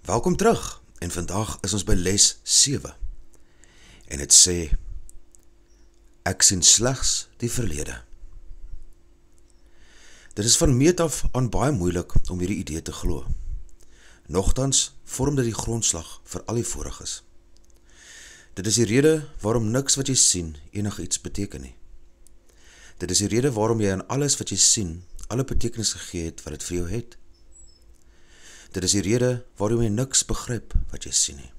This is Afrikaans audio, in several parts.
Welkom terug, en vandag is ons by les 7. En het sê, ek sien slegs die verlede. Dit is van meet af aan baie moeilik om hierdie idee te glo. Nogtans vorm dit die grondslag vir al die voriges. Dit is die rede waarom niks wat jy sien enig iets beteken nie. Dit is die rede waarom jy aan alles wat jy sien alle betekenis gegee het wat het vir jou het. Dit is die rede waarom jy niks begryp wat jy sien nie.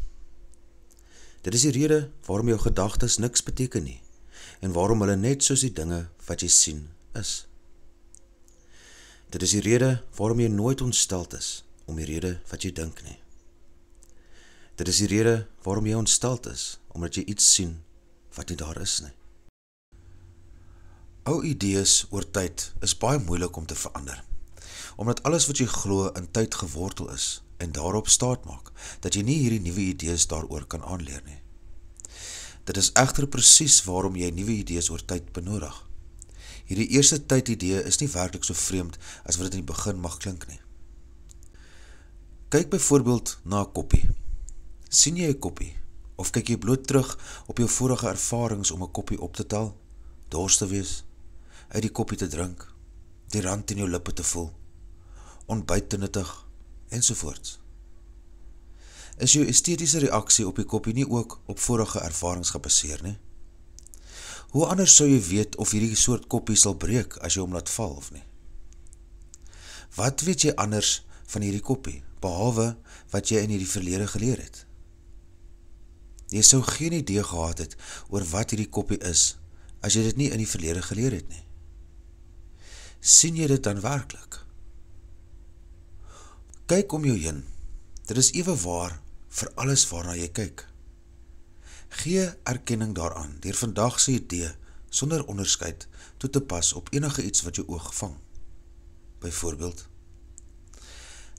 Dit is die rede waarom jou gedagtes niks beteken nie, en waarom hulle net soos die dinge wat jy sien is. Dit is die rede waarom jy nooit ontsteld is om die rede wat jy dink nie. Dit is die rede waarom jy ontsteld is, omdat jy iets sien wat nie daar is nie. Ou idees oor tyd is baie moeilik om te verander, omdat alles wat jy glo in tyd gewortel is en daarop staat maak, dat jy nie hierdie nuwe idees daaroor kan aanleer nie. Dit is egter presies waarom jy nuwe idees oor tyd benodig. Hierdie eerste tydidee is nie werklik so vreemd as wat dit in die begin mag klink nie. Kyk byvoorbeeld na 'n koppie. Sien jy 'n koppie, of kyk jy bloot terug op jou vorige ervarings om 'n koppie op te tel, dors te wees, uit die koppie te drink, die rand in jou lippe te voel, ontbyt te nuttig, ensovoorts. Is jou estetiese reaksie op die koppie nie ook op vorige ervarings gebaseer nie? Hoe anders sou jy weet of hierdie soort koppie sal breek as jy hom laat val of nie? Wat weet jy anders van hierdie koppie, behalwe wat jy in hierdie verlede geleer het? Jy sou geen idee gehad het oor wat hierdie koppie is, as jy dit nie in die verlede geleer het nie. Sien jy dit dan werklik? Kyk om jou heen, dit is ewe waar vir alles waarna jy kyk. Gee erkenning daaraan, deur vandag se idee, sonder onderskeid, toe te pas op enige iets wat jou oog vang. Byvoorbeeld,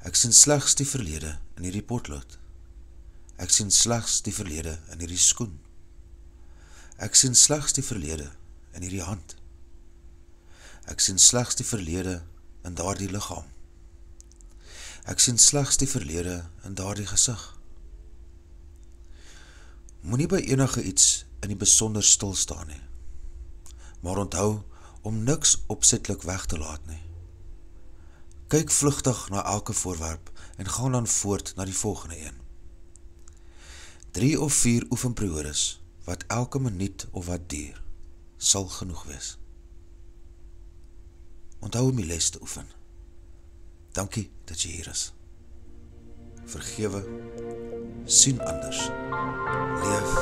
ek sien slegs die verlede in hierdie potlood. Ek sien slegs die verlede in hierdie skoen. Ek sien slegs die verlede in hierdie hand. Ek sien slegs die verlede in daardie liggaam. Ek sien slegs die verlede in daardie gesig. Moenie by enige iets in die besonder stil staan nie, maar onthou om niks opsetlik weg te laat nie. Kyk vlugtig na elke voorwerp en gaan dan voort na die volgende een. 3 of 4 oefenperiodes, wat elke minuut of wat duur, sal genoeg wees. Onthou om die les te oefen. Dankie dat jy hier is. Vergewe, sien anders, leef